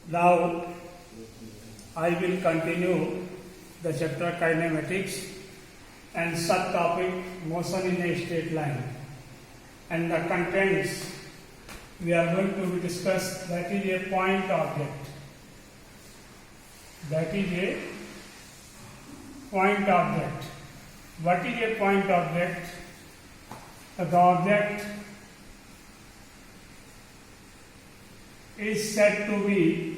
Now I will continue the chapter kinematics and subtopic motion in a straight line. And the contents we are going to discuss, that is a point object. That is a point object. What is a point object? The object is said to be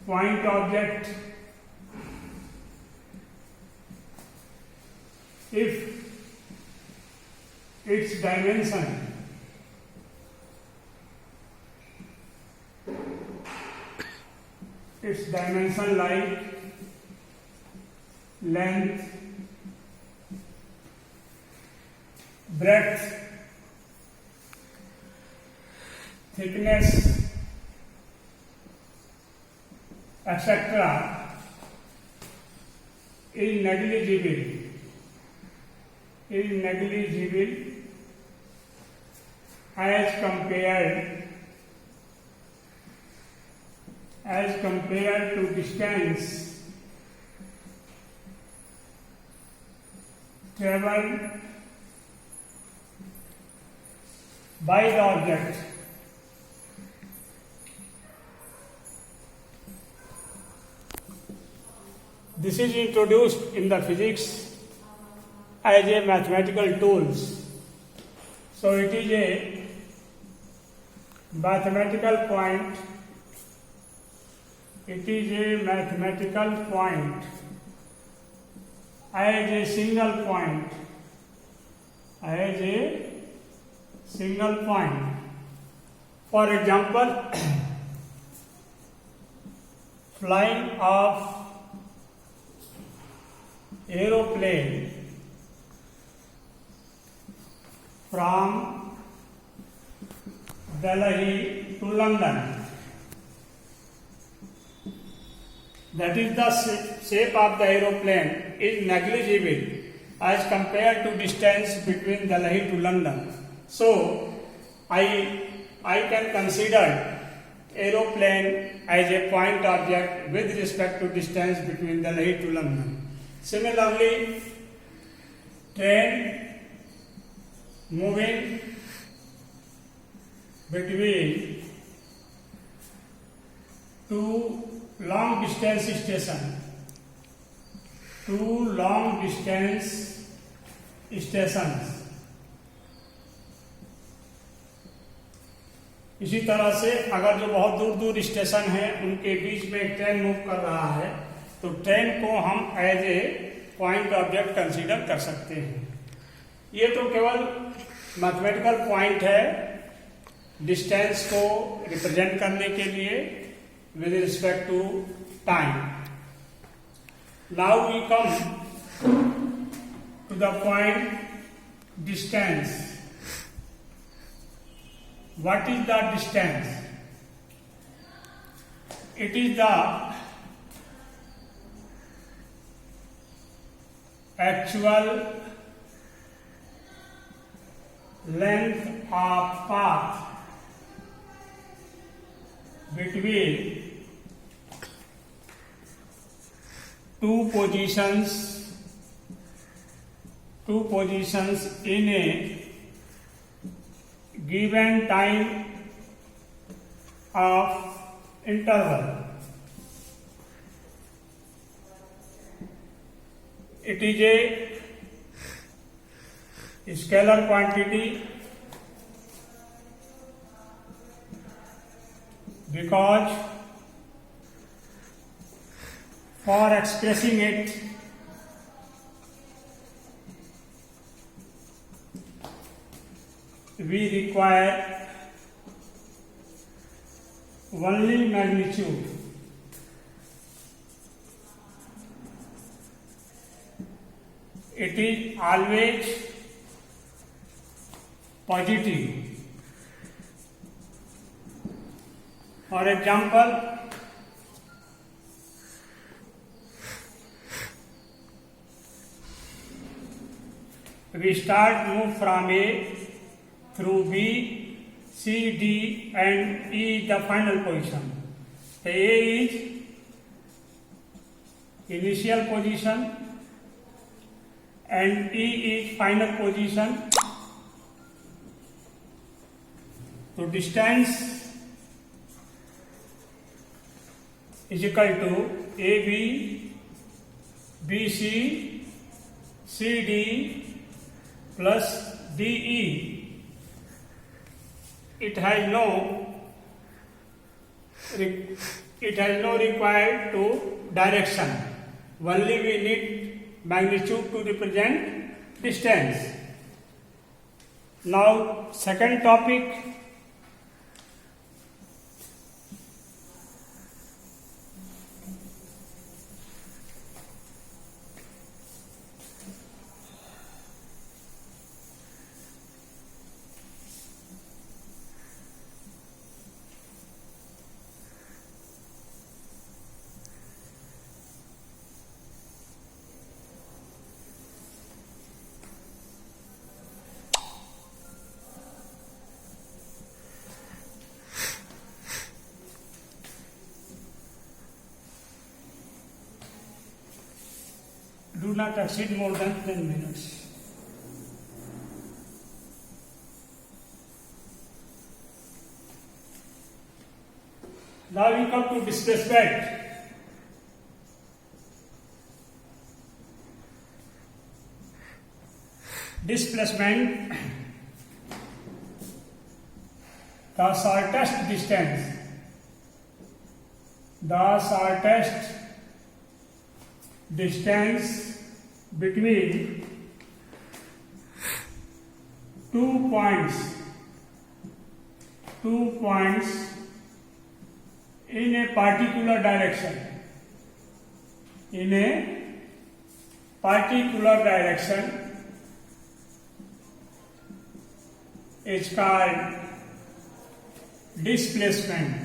point object if its dimension like length, breadth, thickness, etc. is negligible as compared to distance traveled by the object. This is introduced in the physics as a mathematical tools. So it is a mathematical point. It is a mathematical point as a single point. For example, flying of aeroplane from Delhi to London. That is, the shape of the aeroplane is negligible as compared to distance between Delhi to London. So I can consider aeroplane as a point object with respect to distance between Delhi to London. Similarly, train moving between two long distance stations. इसी तरह से अगर जो बहुत दूर दूर station है उनके बीच में एक ट्रेन मूव कर रहा है तो ट्रेन को हम as a point object consider कर सकते हैं. ये तो केवल मैथमेटिकल पॉइंट है डिस्टेंस को रिप्रेजेंट करने के लिए with respect to time. Now we come to the point distance. What is the distance? It is the actual length of path between two positions in a given time of interval. It is a scalar quantity because for expressing it we require only magnitude. It is always positive. For example, we start move from A through B, C, D and E is the final position. A is initial position and E is final position. So distance is equal to AB, BC, CD plus DE. It has no required to direction. Only we need magnitude to represent distance. Now second topic, do not exceed more than 10 minutes. Now we come to displacement. Displacement, the shortest distance, between 2 points in a particular direction. Is called displacement.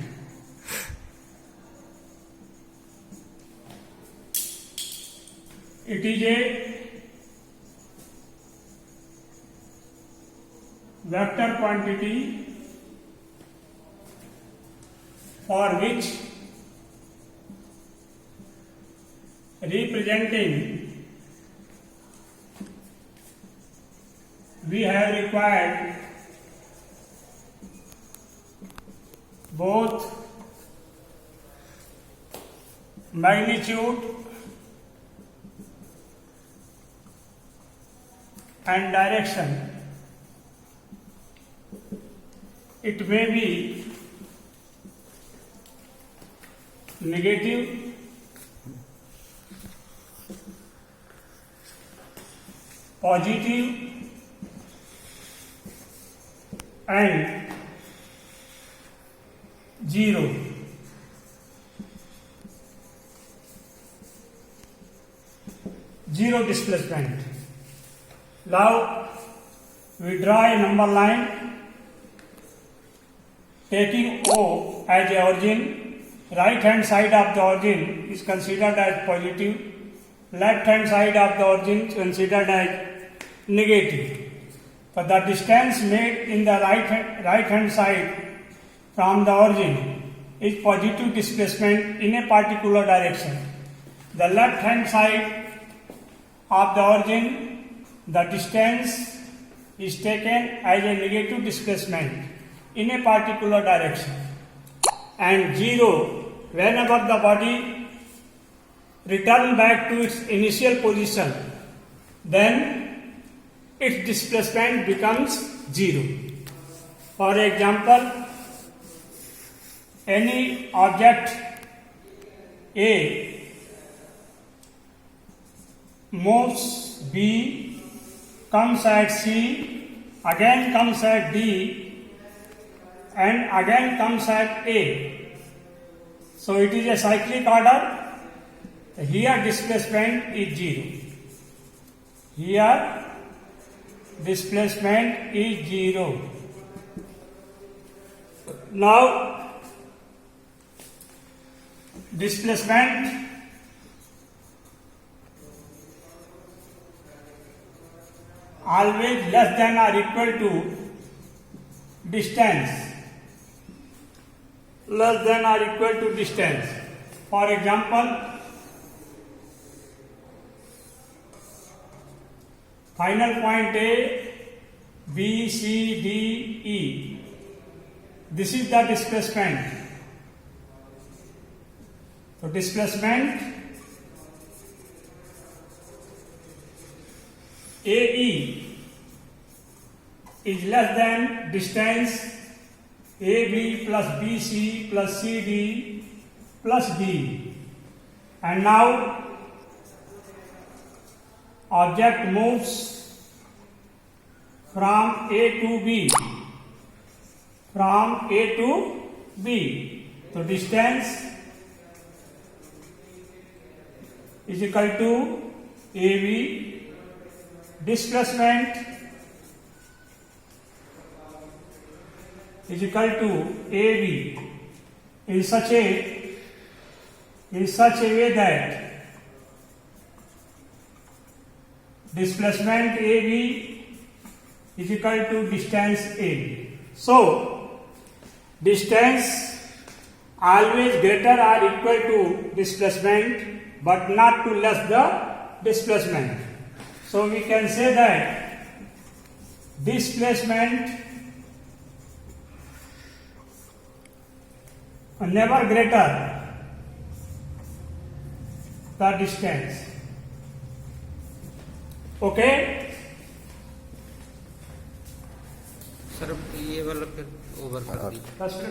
It is a vector quantity for which representing we have required both magnitude and direction. It may be negative, positive and zero. Zero displacement. Now we draw a number line taking O as the origin. Right hand side of the origin is considered as positive. Left hand side of the origin is considered as negative. For the distance made in the right hand side from the origin is positive displacement in a particular direction. The left hand side of the origin, the distance is taken as a negative displacement in a particular direction, and zero whenever the body return back to its initial position, then its displacement becomes zero. For example, any object A moves B, comes at C, again comes at D, and again comes at A. So it is a cyclic order. Here displacement is zero. Here displacement is zero. Now displacement always less than or equal to distance. less than or equal to distance. For example, final point A, B, C, D, E. This is the displacement. So displacement AE is less than distance AB plus BC plus CD plus D. And now object moves from A to B. From A to B. So distance is equal to AB. Displacement is equal to AB in such a way that displacement AB is equal to distance A. So distance always greater or equal to displacement, but not to less the displacement. So we can say that displacement never greater the distance. Okay? Sir ये वाला फिर over कर दीजिए।